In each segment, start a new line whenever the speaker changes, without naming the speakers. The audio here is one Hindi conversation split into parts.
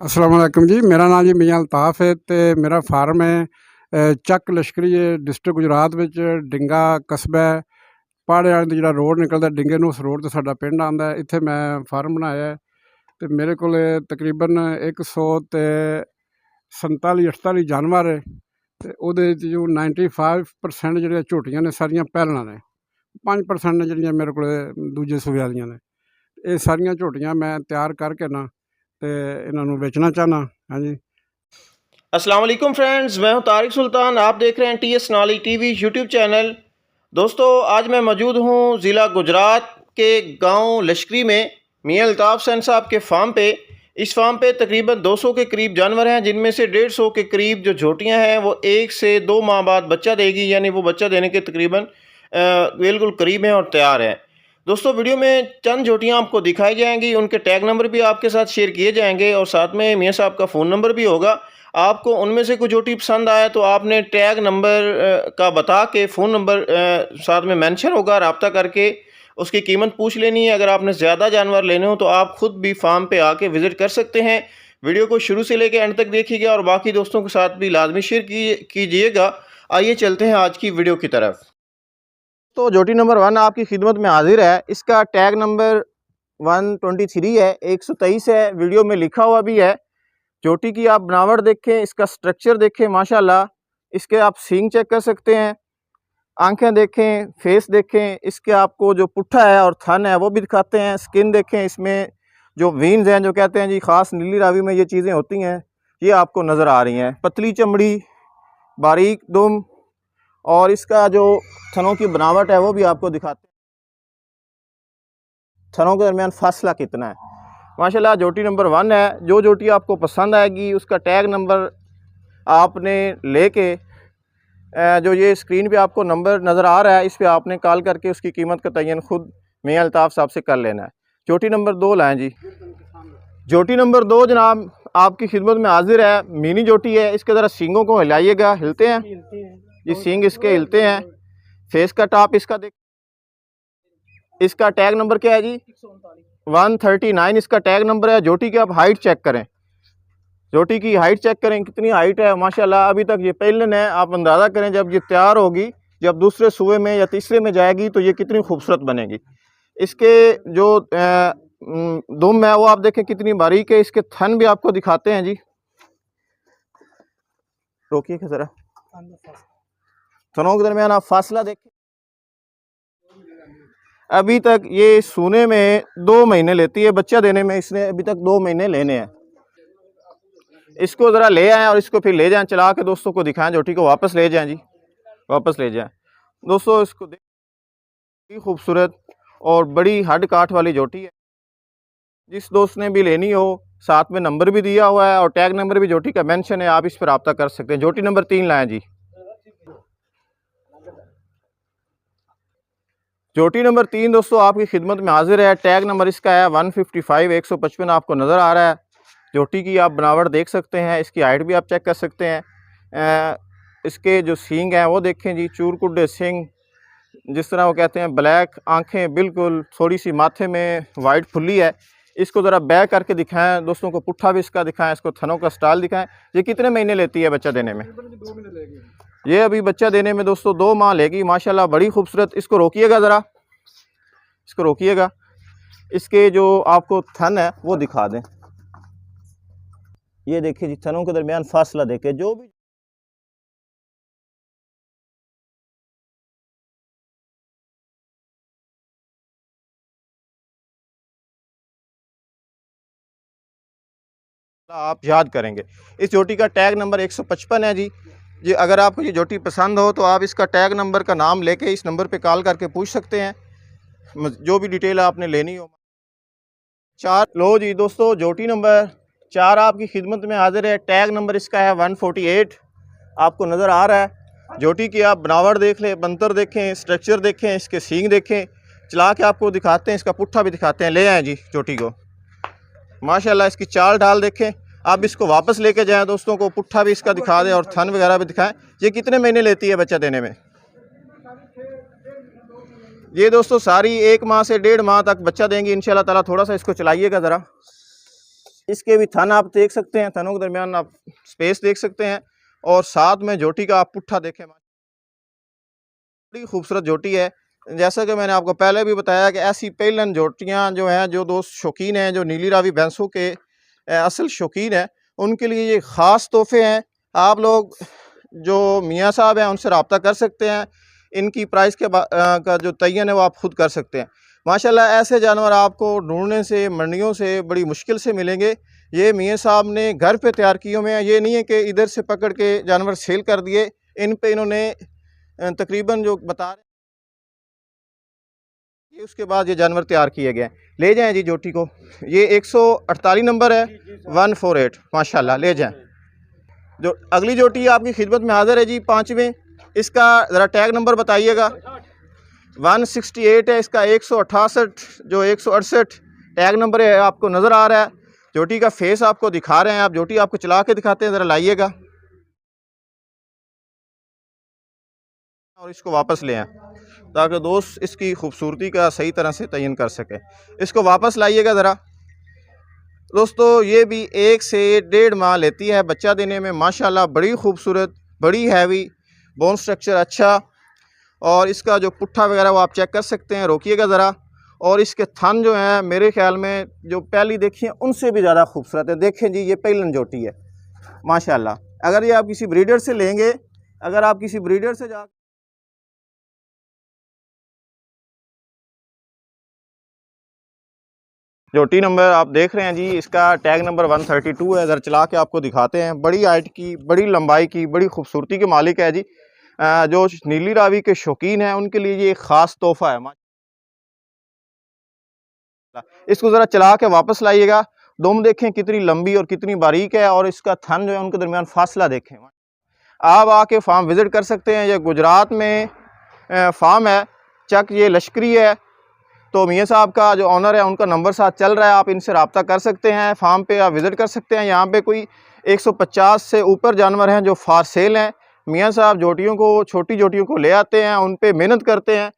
अस्सलाम वालेकुम जी। मेरा नाम जी मियां अल्ताफ़ है ते मेरा फार्म है ਚੱਕ लश्करी डिस्ट्रिक्ट गुजरात विच डिंगा कस्बा है। पहाड़े वाले जिहड़ा रोड निकलदा डिंगे नूं, उस रोड ते साडा पिंड आंदा है। इत्थे मैं फार्म बनाया है ते मेरे कोल तकरीबन 147-48 जानवर है ते उहदे च जो 95% जिहड़ियां झोटियां ने सारियां पैलणां ने। 5% ने जिहड़ियां मेरे कोल दूजे सूबे वालियां ने। ये सारियां झोटियां मैं तैयार करके ना ते इन्हां नूं बेचना चाहना। हाँ जी।
अस्सलाम वालेकुम फ्रेंड्स, मैं हूं तारिक सुल्तान। आप देख रहे हैं TS नाली TV यूट्यूब चैनल। दोस्तों, आज मैं मौजूद हूं ज़िला गुजरात के गांव लश्करी में मियां अल्ताफ़ हुसैन साहब के फार्म पे। इस फार्म पे तकरीबन 200 के करीब जानवर हैं, जिनमें से 150 के करीब जो झोटियां हैं वो 1 से 2 माह बाद बच्चा देगी, यानी वो बच्चा देने के तकरीबन बिल्कुल करीब हैं और तैयार हैं। दोस्तों, वीडियो में चंद झोटियाँ आपको दिखाई जाएंगी, उनके टैग नंबर भी आपके साथ शेयर किए जाएंगे और साथ में मियां साहब का फ़ोन नंबर भी होगा। आपको उनमें से कोई झोटी पसंद आया तो आपने टैग नंबर का बता के फ़ोन नंबर साथ में मेंशन होगा, रब्ता करके उसकी कीमत पूछ लेनी है। अगर आपने ज़्यादा जानवर लेने हो तो आप ख़ुद भी फार्म पे आके विज़िट कर सकते हैं। वीडियो को शुरू से लेकर एंड तक देखिएगा और बाकी दोस्तों के साथ भी लाजमी शेयर कीजिएगा। आइए चलते हैं आज की वीडियो की तरफ। तो झोटी नंबर 1 आपकी खिदमत में हाजिर है। इसका टैग नंबर 123 है, 123 है, वीडियो में लिखा हुआ भी है। झोटी की आप बनावट देखें, इसका स्ट्रक्चर देखें, माशाल्लाह। इसके आप सींग चेक कर सकते हैं, आंखें देखें, फेस देखें। इसके आपको जो पुट्ठा है और थन है वो भी दिखाते हैं। स्किन देखें, इसमें जो वीन्स हैं, जो कहते हैं जी ख़ास नीली रावी में ये चीज़ें होती हैं, ये आपको नज़र आ रही हैं। पतली चमड़ी, बारीक दुम, और इसका जो थनों की बनावट है वो भी आपको दिखाते हैं। थनों के दरमियान फासला कितना है। माशाल्लाह झोटी नंबर 1 है। जो झोटी आपको पसंद आएगी उसका टैग नंबर आपने लेके जो ये स्क्रीन पे आपको नंबर नज़र आ रहा है, इस पे आपने कॉल करके उसकी कीमत का तयन खुद मियां अल्ताफ़ साहब से कर लेना है। झोटी नंबर 2 लाएँ जी। झोटी नंबर 2 जनाब आपकी खिदमत में हाजिर है। मिनी झोटी है। इसके ज़रा सींगों को हिलाइएगा। हिलते हैं ये सींग, इसके हिलते हैं। फेस का टॉप इसका देख। इसका टैग नंबर क्या है जी? 139 इसका टैग नंबर है। झोटी की आप हाइट चेक करें, झोटी की हाइट चेक करें कितनी हाइट है। माशाल्लाह अभी तक ये पहलन है। आप अंदाज़ा करें जब ये तैयार होगी, जब दूसरे सूबे में या तीसरे में जाएगी तो ये कितनी खूबसूरत बनेगी। इसके जो दुम है वो आप देखें कितनी बारीक है। इसके थन भी आपको दिखाते हैं जी। रोकिए ज़रा, थनों के दरमियान आप फासला देखें। अभी तक ये सूने में 2 महीने लेती है, बच्चा देने में इसने अभी तक 2 महीने लेने हैं। इसको ज़रा ले आएँ और इसको फिर ले जाएँ, चला के दोस्तों को दिखाएं। झोटी को वापस ले जाएं जी, वापस ले जाएं दोस्तों। इसको देखिए, खूबसूरत और बड़ी हड काठ वाली झोटी है। जिस दोस्त ने भी लेनी हो, साथ में नंबर भी दिया हुआ है और टैग नंबर भी झोटी का मेंशन है, आप इस पर रब्ता कर सकते हैं। झोटी नंबर 3 लाएँ जी। झोटी नंबर 3 दोस्तों आपकी खिदमत में हाजिर है। टैग नंबर इसका है 155, 155 आपको नज़र आ रहा है। झोटी की आप बनावट देख सकते हैं, इसकी हाइट भी आप चेक कर सकते हैं। इसके जो सींग हैं वो देखें जी, चूरकुड्डे सींग जिस तरह वो कहते हैं, ब्लैक आंखें, बिल्कुल थोड़ी सी माथे में वाइट फुल्ली है। इसको ज़रा बैक करके दिखाएं दोस्तों को, पुट्ठा भी इसका दिखाएं, इसको थनों का स्टाइल दिखाएं। ये कितने महीने लेती है बच्चा देने में? ये अभी बच्चा देने में दोस्तों 2 माह लेगी। माशाल्लाह बड़ी खूबसूरत। इसको रोकिएगा ज़रा, इसको रोकिएगा। इसके जो आपको थन है वो दिखा दें। ये देखिए जी, थनों के दरमियान फासला देखे। जो भी आप याद करेंगे। इस झोटी का टैग नंबर 155 है जी। जी अगर आपको ये झोटी पसंद हो तो आप इसका टैग नंबर का नाम लेके इस नंबर पे कॉल करके पूछ सकते हैं, जो भी डिटेल आपने लेनी हो। 4 लो जी दोस्तों, झोटी नंबर 4 आपकी खिदमत में हाजिर है। टैग नंबर इसका है 148, आपको नज़र आ रहा है। झोटी की आप बनावट देख लें, बंतर देखें, स्ट्रक्चर देखें, इसके सींग देखें। चला के आपको दिखाते हैं, इसका पुट्ठा भी दिखाते हैं। ले आएँ जी झोटी को। माशाल्लाह इसकी चाल ढाल देखें। आप इसको वापस लेके जाएं दोस्तों को, पुट्ठा भी इसका दिखा दें और थन वगैरह भी दिखाएं। ये कितने महीने लेती है बच्चा देने में? ये दोस्तों सारी 1 माह से 1.5 माह तक बच्चा देंगी इंशाल्लाह ताला। थोड़ा सा इसको चलाइएगा ज़रा, इसके भी थन आप देख सकते हैं, थनों के दरमियान आप स्पेस देख सकते हैं। और साथ में जोटी का आप पुट्ठा देखें, बड़ी खूबसूरत जोटी है। जैसा कि मैंने आपको पहले भी बताया कि ऐसी पेलन जोटियाँ जो हैं, जो दोस्त शौकीन हैं, जो नीली रावी भैंसों के असल शौकीन हैं, उनके लिए ये ख़ास तोहफे हैं। आप लोग जो मियाँ साहब हैं उनसे रब्ता कर सकते हैं। इनकी प्राइस का जो तयन है वो आप ख़ुद कर सकते हैं। माशाल्लाह ऐसे जानवर आपको ढूंढने से, मंडियों से बड़ी मुश्किल से मिलेंगे। ये मियाँ साहब ने घर पे तैयार किए हुए हैं। ये नहीं है कि इधर से पकड़ के जानवर सेल कर दिए। इन पे इन्होंने तकरीबन जो बता रहे हैं, उसके बाद ये जानवर तैयार किए गए हैं। ले जाएं जी जोटी को। ये 148 नंबर है, 148। माशाल्लाह, ले जाएं। जो अगली जोटी आपकी खिदमत में हाजिर है जी, 5वें। इसका ज़रा टैग नंबर बताइएगा। 168 है इसका। 168 जो 168 टैग नंबर है आपको नज़र आ रहा है। जोटी का फेस आपको दिखा रहे हैं, आप जोटी आपको चला के दिखाते हैं, ज़रा लाइएगा और इसको वापस ले आएँ ताकि दोस्त इसकी खूबसूरती का सही तरह से तयन कर सके। इसको वापस लाइएगा ज़रा। दोस्तों ये भी 1 से 1.5 माह लेती है बच्चा देने में। माशाल्लाह बड़ी खूबसूरत, बड़ी हैवी, बोन स्ट्रक्चर अच्छा। और इसका जो पुट्ठा वगैरह वो आप चेक कर सकते हैं, रोकिएगा ज़रा। और इसके थन जो हैं मेरे ख्याल में जो पहली देखी है उनसे भी ज़्यादा खूबसूरत है। देखें जी, ये पेलन जोटी है माशाल्लाह। अगर ये आप किसी ब्रीडर से लेंगे, अगर आप किसी ब्रीडर से जा जोटी नंबर आप देख रहे हैं जी, इसका टैग नंबर 132 है। इधर चला के आपको दिखाते हैं। बड़ी हाइट की, बड़ी लंबाई की, बड़ी खूबसूरती के मालिक है जी। जो नीली रावी के शौकीन हैं उनके लिए ये एक ख़ास तोहफ़ा है। इसको ज़रा चला के वापस लाइएगा। दुम देखें कितनी लंबी और कितनी बारीक है, और इसका थन जो है उनके दरमियान फासला देखें। आप आके फार्म विज़िट कर सकते हैं। ये गुजरात में फार्म है, चक ये लश्करी है। तो मियाँ साहब का जो ऑनर है उनका नंबर साथ चल रहा है, आप इनसे रब्ता कर सकते हैं। फार्म पे आप विज़िट कर सकते हैं। यहाँ पे कोई 150 से ऊपर जानवर हैं जो फार सेल हैं। मियाँ साहब जोटियों को, छोटी जोटियों को ले आते हैं, उन पे मेहनत करते हैं,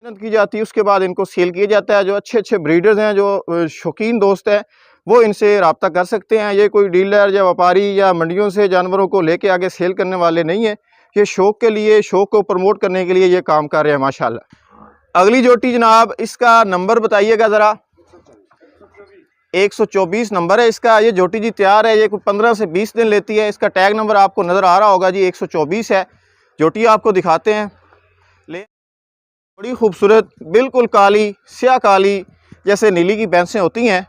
मेहनत की जाती है, उसके बाद इनको सेल किया जाता है। जो अच्छे अच्छे ब्रीडर्स हैं, जो शौकीन दोस्त हैं, वो इनसे रब्ता कर सकते हैं। ये कोई डीलर या व्यापारी या मंडियों से जानवरों को लेके आगे सेल करने वाले नहीं है। ये शौक़ के लिए, शौक़ को प्रमोट करने के लिए ये काम कर रहे हैं माशाल्लाह। अगली जोटी जनाब, इसका नंबर बताइएगा ज़रा। 124 नंबर है इसका। ये जोटी जी तैयार है। ये कुछ 15 से 20 दिन लेती है। इसका टैग नंबर आपको नज़र आ रहा होगा जी, 124 है। जोटी आपको दिखाते हैं। ले बड़ी खूबसूरत, बिल्कुल काली, स्याह काली, जैसे नीली की भैंसें होती हैं।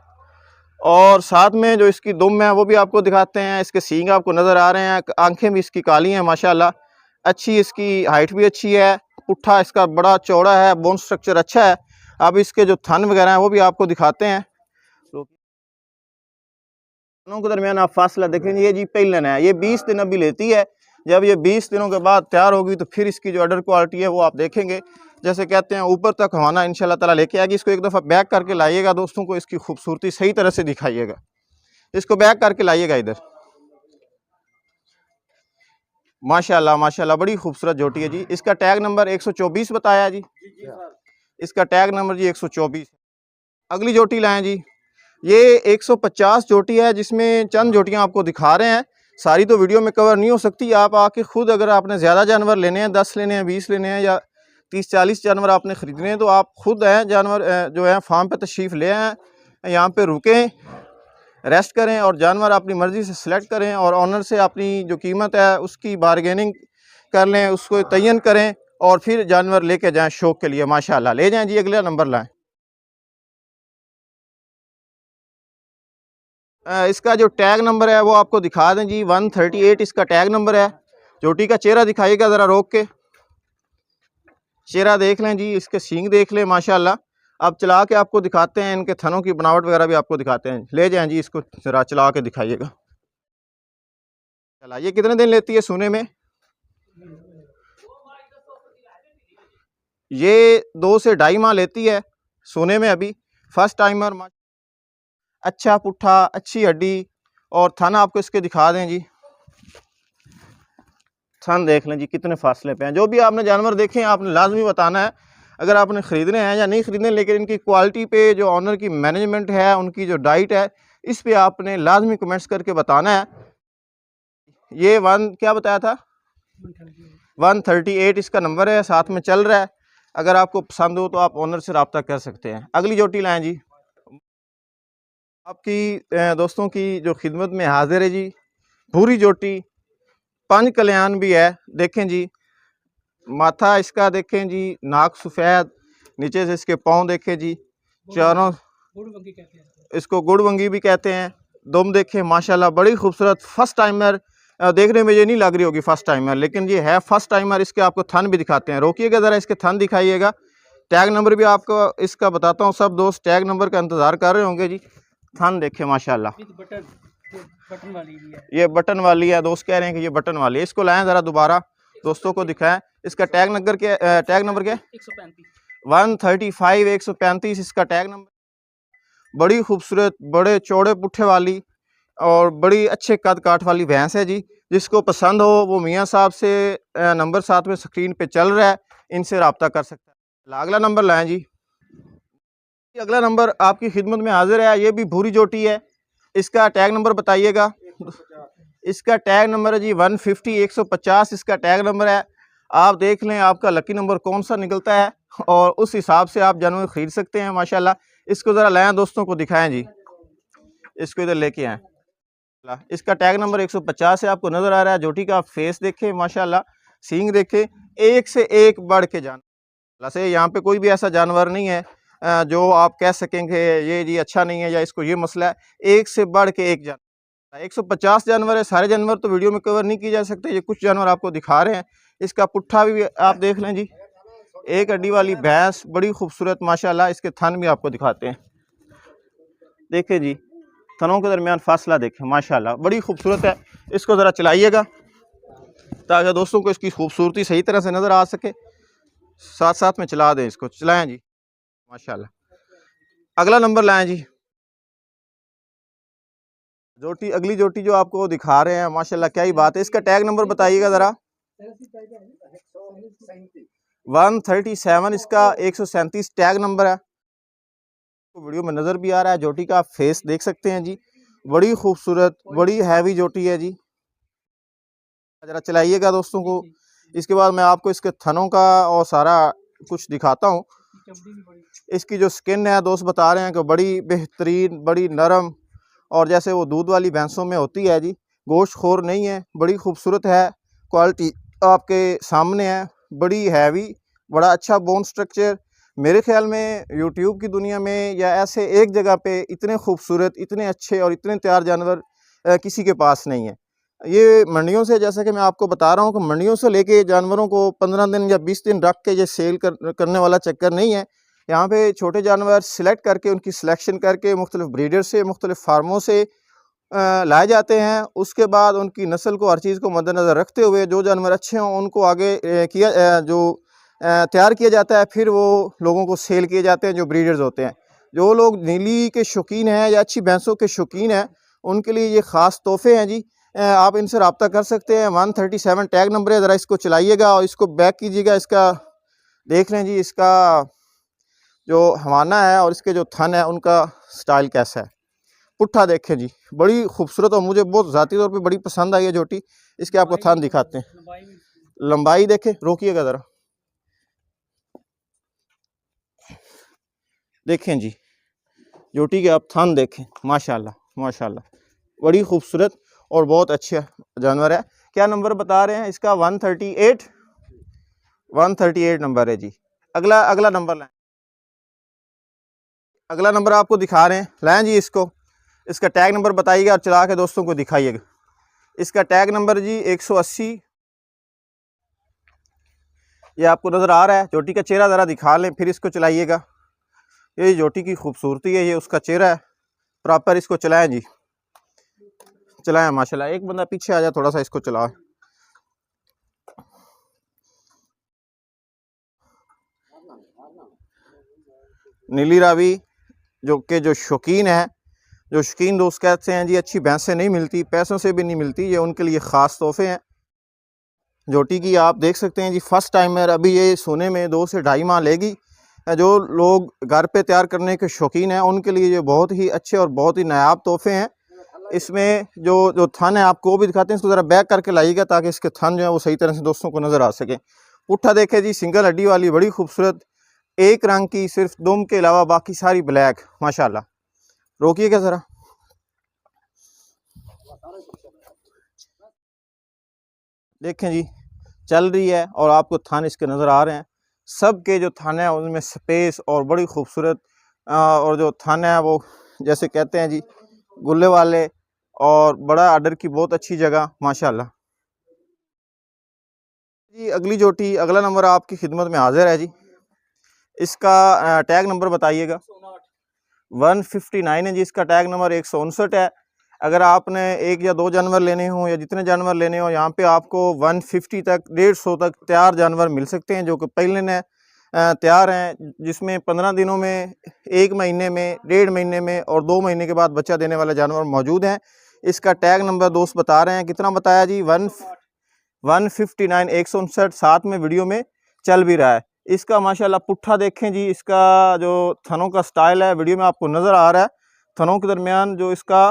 और साथ में जो इसकी दुम है वो भी आपको दिखाते हैं। इसके सींग आपको नज़र आ रहे हैं। आंखें भी इसकी काली हैं माशाल्लाह। अच्छी इसकी हाइट भी अच्छी है। पुट्ठा इसका बड़ा चौड़ा है, बोन स्ट्रक्चर अच्छा है। अब इसके जो थन वगैरह हैं वो भी आपको दिखाते हैं। तो थनों के दरमियान आप फासला देखेंगे। ये जी पेलन है, ये 20 दिन अभी लेती है। जब ये 20 दिनों के बाद तैयार होगी तो फिर इसकी जो अडर क्वालिटी है वो आप देखेंगे। जैसे कहते हैं ऊपर तक हवाना इंशाल्लाह ताला लेके आएगी। इसको एक दफ़ा बैक करके लाइएगा दोस्तों को, इसकी खूबसूरती सही तरह से दिखाइएगा। इसको बैक करके लाइएगा इधर। माशाल्लाह माशाल्लाह बड़ी खूबसूरत जोटी है जी। इसका टैग नंबर 124 बताया जी। इसका टैग नंबर जी 124। अगली जोटी लाएं जी। ये 150 जोटी है, जिसमें चंद जोटियां आपको दिखा रहे हैं। सारी तो वीडियो में कवर नहीं हो सकती। आप आके खुद, अगर आपने ज़्यादा जानवर लेने हैं, 10 लेने हैं, 20 लेने हैं, या 30-40 जानवर आपने ख़रीदने हैं, तो आप खुद हैं जानवर जो है फार्म पे तशरीफ़ ले आएँ, यहाँ पे रुकें, रेस्ट करें और जानवर अपनी मर्ज़ी से सिलेक्ट करें। और ऑनर से अपनी जो कीमत है उसकी बारगेनिंग कर लें, उसको तयन करें और फिर जानवर लेके जाएँ शौक़ के लिए। माशाल्लाह, ले जाएँ जी। अगला नंबर लाएँ। इसका जो टैग नंबर है वो आपको दिखा दें जी, 138 इसका टैग नंबर है। जोटी का चेहरा दिखाइएगा ज़रा रोक के। चेहरा देख लें जी, इसके सींग देख लें माशाल्लाह। अब चला के आपको दिखाते हैं, इनके थनों की बनावट वगैरह भी आपको दिखाते हैं। ले जाएं जी, इसको ज़रा चला के दिखाइएगा। चला, ये कितने दिन लेती है सोने में? ये 2 से 2.5 माह लेती है सोने में अभी। First timer. अच्छा पुट्ठा, अच्छी हड्डी, और थन आपको इसके दिखा दें जी। थन देख लें जी कितने फासले पे हैं। जो भी आपने जानवर देखे हैं आपने लाजमी बताना है। अगर आपने ख़रीदने हैं या नहीं ख़रीदने, लेकिन इनकी क्वालिटी पे जो ऑनर की मैनेजमेंट है, उनकी जो डाइट है, इस पे आपने लाजमी कमेंट्स करके बताना है। ये क्या बताया था, 138 इसका नंबर है, साथ में चल रहा है। अगर आपको पसंद हो तो आप ऑनर से रब्ता कर सकते हैं। अगली जोटी लाएँ जी, आपकी दोस्तों की जो खिदमत में हाजिर है जी, भूरी जोटी, पंच कल्याण भी है। देखें जी, माथा इसका देखें जी, नाक सफ़ेद, नीचे से इसके पाँव देखें जी, चारों इसको गुड़वंगी भी कहते हैं। दुम देखें माशाल्लाह बड़ी खूबसूरत। फर्स्ट टाइमर देखने में ये नहीं लग रही होगी फर्स्ट टाइमर, लेकिन ये है फर्स्ट टाइमर। इसके आपको थन भी दिखाते हैं, रोकिएगा ज़रा, इसके थन दिखाइएगा। टैग नंबर भी आपको इसका बताता हूँ। सब दोस्त टैग नंबर का इंतज़ार कर रहे होंगे जी। थन देखें माशाल्लाह, ये बटन वाली है, दोस्त कह रहे हैं कि ये बटन वाली है। इसको लाएँ ज़रा दोबारा दोस्तों को दिखाएं। इसका टैग नंबर क्या, टैग नंबर क्या, 135 135 इसका टैग नंबर। बड़ी खूबसूरत, बड़े चौड़े पुट्ठे वाली और बड़ी अच्छे कद काठ वाली भैंस है जी। जिसको पसंद हो वो मियाँ साहब से नंबर साथ में स्क्रीन पे चल रहा है, इनसे रब्ता कर सकता है। अगला नंबर लाएं जी। अगला नंबर आपकी खिदमत में हाजिर है, ये भी भूरी जोटी है। इसका टैग नंबर बताइएगा। इसका टैग नंबर है जी 150 150 इसका टैग नंबर है। आप देख लें आपका लकी नंबर कौन सा निकलता है और उस हिसाब से आप जानवर ख़रीद सकते हैं माशाल्लाह। इसको ज़रा लाएँ दोस्तों को दिखाएं जी, इसको इधर लेके आएँ। इसका टैग नंबर 150 है, आपको नज़र आ रहा है। जोटी का फेस देखें माशाल्लाह, सींग देखें, एक से एक बढ़ के जानवर से। यहाँ पे कोई भी ऐसा जानवर नहीं है जो आप कह सकेंगे ये जी अच्छा नहीं है या इसको ये मसला है। एक से बढ़ के एक जानवर, 150 जानवर है। सारे जानवर तो वीडियो में कवर नहीं किए जा सकते, ये कुछ जानवर आपको दिखा रहे हैं। इसका पुट्ठा भी आप देख लें जी, एक हड्डी वाली भैंस, बड़ी खूबसूरत माशाल्लाह। इसके थन भी आपको दिखाते हैं, देखें जी, थनों के दरमियान फासला देखें माशाल्लाह, बड़ी खूबसूरत है। इसको ज़रा चलाइएगा ताकि दोस्तों को इसकी खूबसूरती सही तरह से नज़र आ सके। साथ साथ में चला दें, इसको चलाएं जी माशाल्लाह। अगला नंबर लाएं जी। जोटी, अगली जोटी जो आपको दिखा रहे हैं माशाल्लाह, क्या ही बात है। इसका टैग नंबर बताइएगा ज़रा। 137 इसका 137 टैग नंबर है। वीडियो में नज़र भी आ रहा है। जोटी का फेस देख सकते हैं जी, बड़ी खूबसूरत, बड़ी हैवी जोटी है जी। ज़रा चलाइएगा दोस्तों को। इसके बाद मैं आपको इसके थनों का और सारा कुछ दिखाता हूँ। इसकी जो स्किन है दोस्त बता रहे हैं कि बड़ी बेहतरीन, बड़ी नरम, और जैसे वो दूध वाली भैंसों में होती है जी, गोश्त खोर नहीं है, बड़ी खूबसूरत है। क्वालिटी आपके सामने है, बड़ी हैवी, बड़ा अच्छा बोन स्ट्रक्चर। मेरे ख्याल में यूट्यूब की दुनिया में या ऐसे एक जगह पे इतने खूबसूरत, इतने अच्छे और इतने तैयार जानवर किसी के पास नहीं है। ये मंडियों से, जैसा कि मैं आपको बता रहा हूँ कि मंडियों से लेके जानवरों को 15 दिन या 20 दिन रख के ये सेल करने वाला चक्कर नहीं है। यहाँ पे छोटे जानवर सिलेक्ट करके, उनकी सिलेक्शन करके मुख्तलिफ ब्रीडर से, मुख्तलिफ फार्मों से लाए जाते हैं। उसके बाद उनकी नस्ल को, हर चीज़ को मद्देनज़र रखते हुए जो जानवर अच्छे हों उनको आगे तैयार किया जाता है। फिर वो लोगों को सेल किए जाते हैं जो ब्रीडर्स होते हैं। जो लोग नीली के शौकीन हैं या अच्छी भैंसों के शौकीन हैं, उनके लिए ये ख़ास तोहफे हैं जी। आप इनसे रब्ता कर सकते हैं। 137 टैग नंबर है। ज़रा इसको चलाइएगा और इसको बैक कीजिएगा। इसका देख लें जी, इसका जो हवाना है और इसके जो थन है उनका स्टाइल कैसा है। पुट्ठा देखें जी, बड़ी खूबसूरत और मुझे बहुत ज़ाती तौर पे बड़ी पसंद आई है जोटी। इसके आपको थन दिखाते हैं, लंबाई देखें, रोकिएगा ज़रा, देखें जी जोटी के आप थन देखें माशाल्लाह माशाल्लाह, बड़ी खूबसूरत और बहुत अच्छा जानवर है। क्या नंबर बता रहे हैं इसका? 138 नंबर है जी। अगला नंबर लाएं। अगला नंबर आपको दिखा रहे हैं, लाएं जी इसको। इसका टैग नंबर बताइएगा और चला के दोस्तों को दिखाइएगा। इसका टैग नंबर जी 180, ये आपको नज़र आ रहा है। जोटी का चेहरा ज़रा दिखा लें, फिर इसको चलाइएगा। ये जोटी की खूबसूरती है, ये उसका चेहरा है प्रॉपर। इसको चलाएं जी, चलाएं माशाल्लाह। एक बंदा पीछे आ जाए, थोड़ा सा इसको चला। नीली रावी जो शौकीन है, जो शौकीन दोस्त कहते हैं जी अच्छी भैंसें नहीं मिलती, पैसों से भी नहीं मिलती, ये उनके लिए ख़ास तोहफे हैं। जोटी की आप देख सकते हैं जी, फर्स्ट टाइमर, अभी ये सोने में 2 से ढाई माह लेगी।
जो लोग घर पे तैयार करने के शौकीन हैं उनके लिए ये बहुत ही अच्छे और बहुत ही नायाब तोहफे हैं। इसमें जो जो थन है आपको वो भी दिखाते हैं, इसको ज़रा बैक करके लाइएगा ताकि इसके थन जो है वो सही तरह से दोस्तों को नज़र आ सके। पुट्ठा देखे जी, सिंगल हड्डी वाली बड़ी खूबसूरत, एक रंग की, सिर्फ दुम के अलावा बाकी सारी ब्लैक माशाल्लाह। रोकिएगा ज़रा, देखें जी चल रही है और आपको थान इसके नज़र आ रहे हैं। सब के जो थान है उनमें स्पेस और बड़ी खूबसूरत और जो थान है वो जैसे कहते हैं जी गुल्ले वाले और बड़ा आर्डर की बहुत अच्छी जगह माशाल्लाह जी। अगली जोटी, अगला नंबर आपकी खिदमत में हाजिर है जी। इसका टैग नंबर बताइएगा। 159 है जी इसका टैग नंबर, 159 है। अगर आपने एक या दो जानवर लेने हों या जितने जानवर लेने हों, यहाँ पे आपको 150 तक 150 तक तैयार जानवर मिल सकते हैं जो कि पहले ने तैयार हैं, जिसमें 15 दिनों में, 1 महीने में, 1.5 महीने में और 2 महीने के बाद बच्चा देने वाले जानवर मौजूद हैं। इसका टैग नंबर दोस्त बता रहे हैं, कितना बताया जी? 159, 159 साथ में वीडियो में चल भी रहा है। इसका माशाल्लाह पुट्ठा देखें जी, इसका जो थनों का स्टाइल है वीडियो में आपको नज़र आ रहा है। थनों के दरमियान जो इसका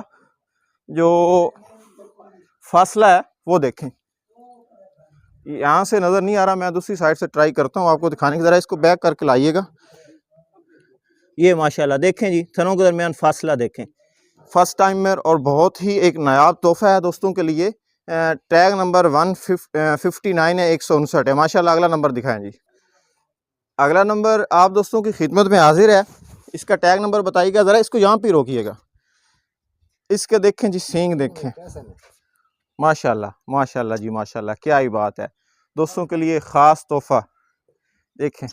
जो फासला है वो देखें, यहाँ से नज़र नहीं आ रहा, मैं दूसरी साइड से ट्राई करता हूँ आपको दिखाने की। ज़रा इसको बैक करके लाइएगा। ये माशाल्लाह देखें जी, थनों के दरमियान फासला देखें। फर्स्ट टाइमर और बहुत ही एक नायाब तोहफा है दोस्तों के लिए। टैग नंबर 159 है, 159 है माशाल्लाह। अगला नंबर दिखाएं जी। अगला नंबर आप दोस्तों की खिदमत में हाजिर है। इसका टैग नंबर बताइएगा ज़रा, इसको यहाँ पे रोकिएगा। इसके देखें जी सींग देखें, माशाल्लाह माशाल्लाह जी माशाल्लाह, क्या ही बात है। दोस्तों के लिए ख़ास तोहफा देखें।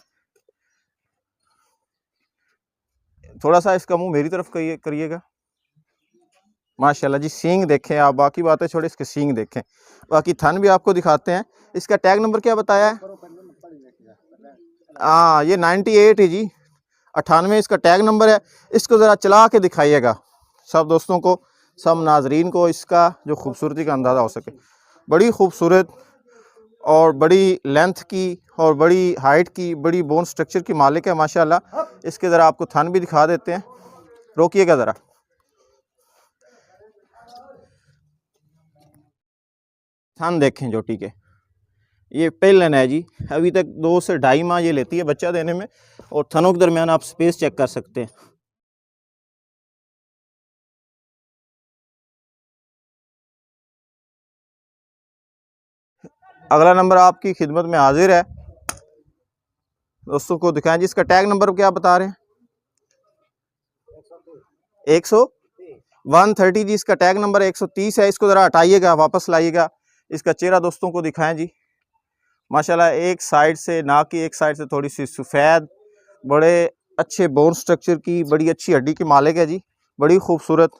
थोड़ा सा इसका मुंह मेरी तरफ करिएगा। माशाल्लाह जी सींग देखें आप, बाकी बातें छोड़े, इसके सींग देखें। बाकी थन भी आपको दिखाते हैं। इसका टैग नंबर क्या बताया है? हाँ, ये 98 है जी, 98 इसका टैग नंबर है। इसको ज़रा चला के दिखाइएगा सब दोस्तों को, सब नाजरीन को इसका जो खूबसूरती का अंदाज़ा हो सके। बड़ी खूबसूरत और बड़ी लेंथ की और बड़ी हाइट की, बड़ी बोन स्ट्रक्चर की मालिक है माशाल्लाह। इसके ज़रा आपको थन भी दिखा देते हैं, रोकिएगा ज़रा। थन देखें जोटी के, ये पेलन है जी, अभी तक 2 से 2.5 माह ये लेती है बच्चा देने में। और थनों के दरमियान आप स्पेस चेक कर सकते हैं। अगला नंबर आपकी खिदमत में हाजिर है, दोस्तों को दिखाएं जी। इसका टैग नंबर क्या बता रहे हैं? 130 जी, इसका टैग नंबर 130 है। इसको ज़रा हटाइएगा, वापस लाइएगा। इसका चेहरा दोस्तों को दिखाएं जी। माशाल्लाह एक साइड से, नाक की एक साइड से थोड़ी सी सफ़ेद, बड़े अच्छे बोन स्ट्रक्चर की, बड़ी अच्छी हड्डी की मालिक है जी, बड़ी खूबसूरत।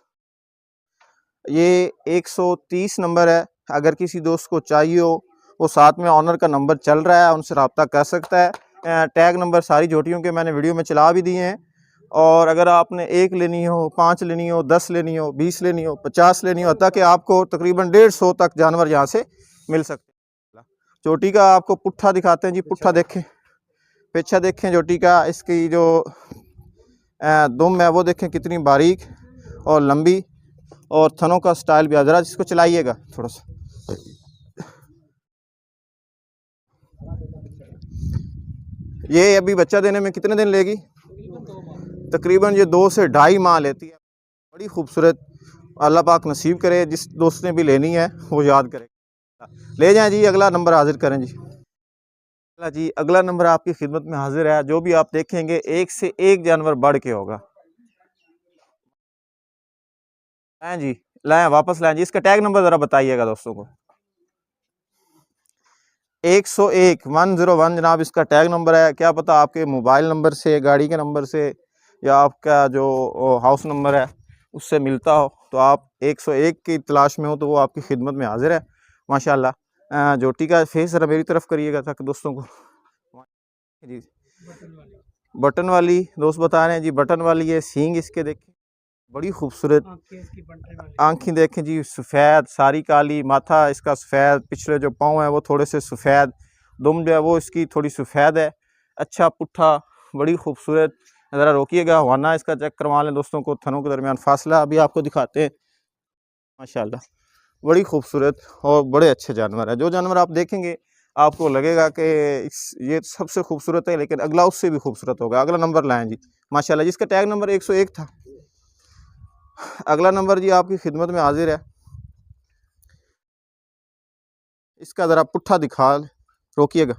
ये 130 नंबर है। अगर किसी दोस्त को चाहिए हो, वो साथ में ऑनर का नंबर चल रहा है, उनसे रब्ता कर सकता है। टैग नंबर सारी जोटियों के मैंने वीडियो में चला भी दिए हैं। और अगर आपने 1 लेनी हो, 5 लेनी हो, 10 लेनी हो, 20 लेनी हो, 50 लेनी हो, ताकि आपको तकरीबन 150 तक जानवर यहाँ से मिल सकते हैं। चोटी का आपको पुट्ठा दिखाते हैं जी। पुट्ठा देखें, पीछा देखें जोटी का, इसकी जो दुम है वो देखें कितनी बारीक और लंबी, और थनों का स्टाइल भी। ज़रा इसको चलाइएगा थोड़ा सा। ये अभी बच्चा देने में कितने दिन लेगी? तकरीबन ये 2 से 2.5 माह लेती है। बड़ी खूबसूरत, अल्लाह पाक नसीब करे, जिस दोस्त ने भी लेनी है वो याद करे, ले जाएं जी। अगला नंबर हाजिर करें जी। अगला नंबर आपकी खिदमत में हाजिर है। जो भी आप देखेंगे एक से एक जानवर बढ़ के होगा। लाएं जी, लाएं, वापस लाएं जी। इसका टैग नंबर ज़रा बताइएगा दोस्तों को। 101 जनाब इसका टैग नंबर है। क्या पता आपके मोबाइल नंबर से, गाड़ी के नंबर से या आपका जो हाउस नंबर है उससे मिलता हो, तो आप 101 की तलाश में हो तो वो आपकी खिदमत में हाजिर है माशाल्लाह। जोटी का फेस ज़रा मेरी तरफ करिएगा ताकि दोस्तों को जी। बटन वाली दोस्त बता रहे हैं जी, बटन वाली है। सींग इसके देखें, बड़ी खूबसूरत आँखें देखें जी, सफ़ेद, सारी काली, माथा इसका सफ़ेद, पिछले जो पाँव हैं वो थोड़े से सफ़ेद, दुम जो है वो इसकी थोड़ी सफ़ेद है। अच्छा पुट्ठा बड़ी खूबसूरत। ज़रा रोकिएगा, हवाना इसका चेक करवा लें दोस्तों को। थनों के दरमियान फासला अभी आपको दिखाते हैं। माशाल्लाह बड़ी खूबसूरत और बड़े अच्छे जानवर है। जो जानवर आप देखेंगे आपको लगेगा कि ये सबसे खूबसूरत है, लेकिन अगला उससे भी खूबसूरत होगा। अगला नंबर लाएं जी। माशाल्लाह जिसका टैग नंबर 101 था। अगला नंबर जी आपकी खिदमत में हाजिर है। इसका ज़रा पुट्ठा दिखा रोकिएगा।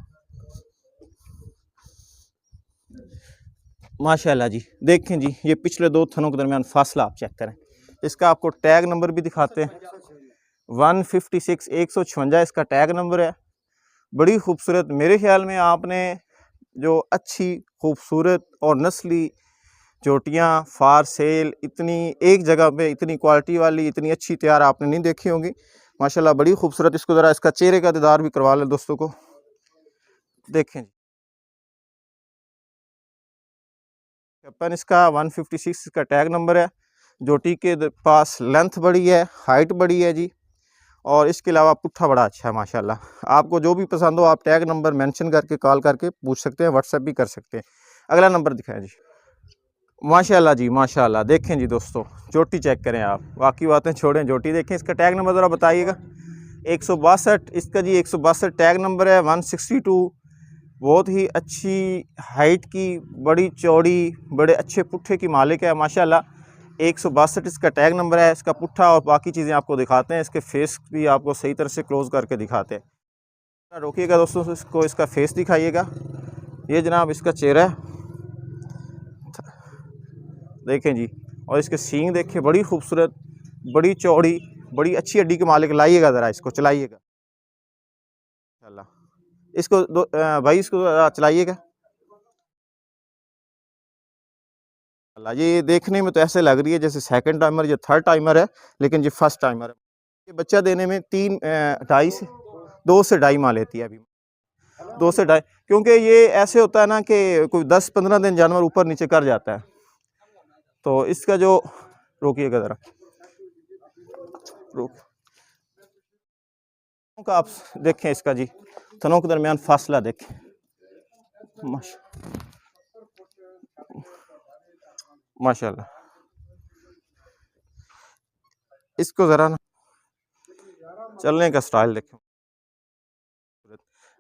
माशाल्लाह जी देखें जी, ये पिछले दो थनों के दरमियान फासला आप चेक करें। इसका आपको टैग नंबर भी दिखाते हैं। 156 156 इसका टैग नंबर है। बड़ी खूबसूरत। मेरे ख्याल में आपने जो अच्छी खूबसूरत और नस्ली चोटियाँ फार सेल इतनी एक जगह पे इतनी क्वालिटी वाली इतनी अच्छी तैयार आपने नहीं देखी होंगी। माशाल्लाह बड़ी खूबसूरत। इसको ज़रा इसका चेहरे का दीदार भी करवा लें दोस्तों को। देखें जी कैप्टन इसका 156 इसका टैग नंबर है। जोटी के पास लेंथ बड़ी है, हाइट बड़ी है जी, और इसके अलावा पुट्ठा बड़ा अच्छा है माशाल्लाह। आपको जो भी पसंद हो आप टैग नंबर मेंशन करके कॉल करके पूछ सकते हैं, व्हाट्सएप भी कर सकते हैं। अगला नंबर दिखाएं जी। माशाल्लाह जी माशाल्लाह। देखें जी दोस्तों जोटी चेक करें आप, बाकी बातें छोड़ें, जोटी देखें। इसका टैग नंबर ज़रा बताइएगा। 162 इसका जी 162 टैग नंबर है। 162 बहुत ही अच्छी हाइट की, बड़ी चौड़ी, बड़े अच्छे पुट्ठे की मालिक है माशाल्लाह। 162 इसका टैग नंबर है। इसका पुट्ठा और बाकी चीज़ें आपको दिखाते हैं। इसके फेस भी आपको सही तरह से क्लोज करके दिखाते हैं। रोकिएगा दोस्तों, इसको इसका फेस दिखाइएगा। ये जनाब इसका चेहरा है, देखें जी, और इसके सींग देखें, बड़ी खूबसूरत, बड़ी चौड़ी, बड़ी अच्छी हड्डी के मालिक। लाइएगा ज़रा इसको, चलाइएगा इसको भाई इसको चलाइएगा। ये देखने में तो ऐसे लग रही है जैसे सेकंड टाइमर या थर्ड टाइमर है, लेकिन ये फर्स्ट टाइमर है। ये बच्चा देने में 2 से ढाई माह लेती है अभी। 2 से ढाई, क्योंकि ये ऐसे होता है ना कि कोई 10-15 दिन जानवर ऊपर नीचे कर जाता है। तो इसका जो रोकिएगा ज़रा, रोक का आप देखें इसका जी थनों के दरमियान फासला देखें। माशाल्लाह इसको ज़रा ना चलने का स्टाइल देखें।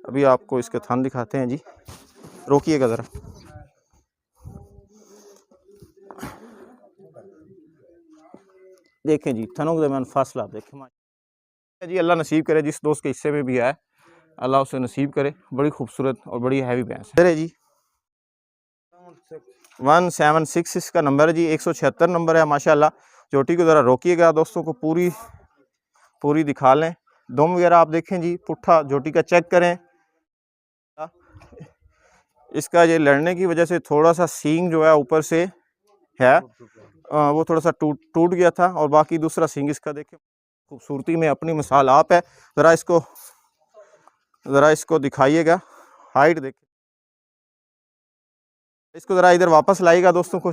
अभी आपको इसके थन दिखाते हैं जी, रोकिएगा ज़रा। देखें जी थनों के दरमियान फासला देखें जी। अल्लाह नसीब करे जिस दोस्त के हिस्से में भी आए, अल्लाह उसे नसीब करे। बड़ी खूबसूरत और बड़ी हैवी भैंस है जी। 176 इसका नंबर है जी। 176 नंबर है माशाल्लाह। चोटी को ज़रा रोकिएगा दोस्तों को, पूरी दिखा लें। दुम वगैरह आप देखें जी, पुट्ठा जोटी का चेक करें। इसका ये लड़ने की वजह से थोड़ा सा सींग जो है ऊपर से है, वो थोड़ा सा टूट गया था, और बाकी दूसरा सींग इसका देखें खूबसूरती में अपनी मिसाल आप है। ज़रा इसको दिखाइएगा, हाइट देखें। इसको ज़रा इधर वापस लाइएगा दोस्तों को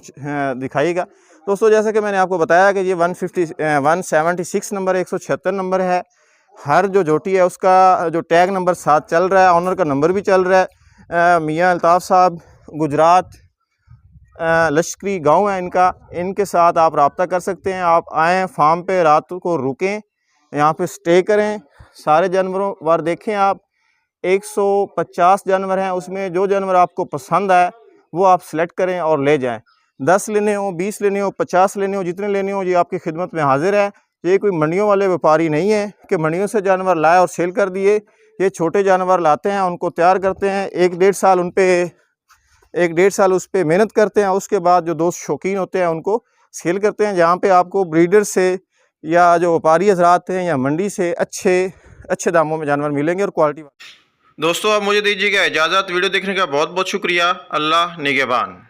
दिखाइएगा। दोस्तों जैसे कि मैंने आपको बताया कि ये 176 नंबर 176 नंबर है। हर जो जोटी है उसका जो टैग नंबर साथ चल रहा है, ऑनर का नंबर भी चल रहा है। मियाँ अल्ताफ़ साहब गुजरात लश्करी गांव है इनका, इनके साथ आप रब्ता कर सकते हैं। आप आएँ फार्म पे, रात को रुकें, यहाँ पे स्टे करें, सारे जानवरों वार देखें। आप 150 जानवर हैं, उसमें जो जानवर आपको पसंद आए वो आप सेलेक्ट करें और ले जाएं। 10 लेने हो, 20 लेने हो, 50 लेने हो, जितने लेने हो, ये आपकी खिदमत में हाजिर है। ये कोई मंडियों वाले व्यापारी नहीं है कि मंडियों से जानवर लाए और सेल कर दिए। ये छोटे जानवर लाते हैं, उनको तैयार करते हैं, 1-1.5 साल उस पर मेहनत करते हैं। उसके बाद जो दोस्त शौकीन होते हैं उनको सेल करते हैं। जहाँ पे आपको ब्रीडर से या जो व्यापारी हजरात हैं या मंडी से अच्छे दामों में जानवर मिलेंगे और क्वालिटी।
दोस्तों अब मुझे दीजिएगा इजाज़त। वीडियो देखने का बहुत बहुत शुक्रिया। अल्लाह निगहबान।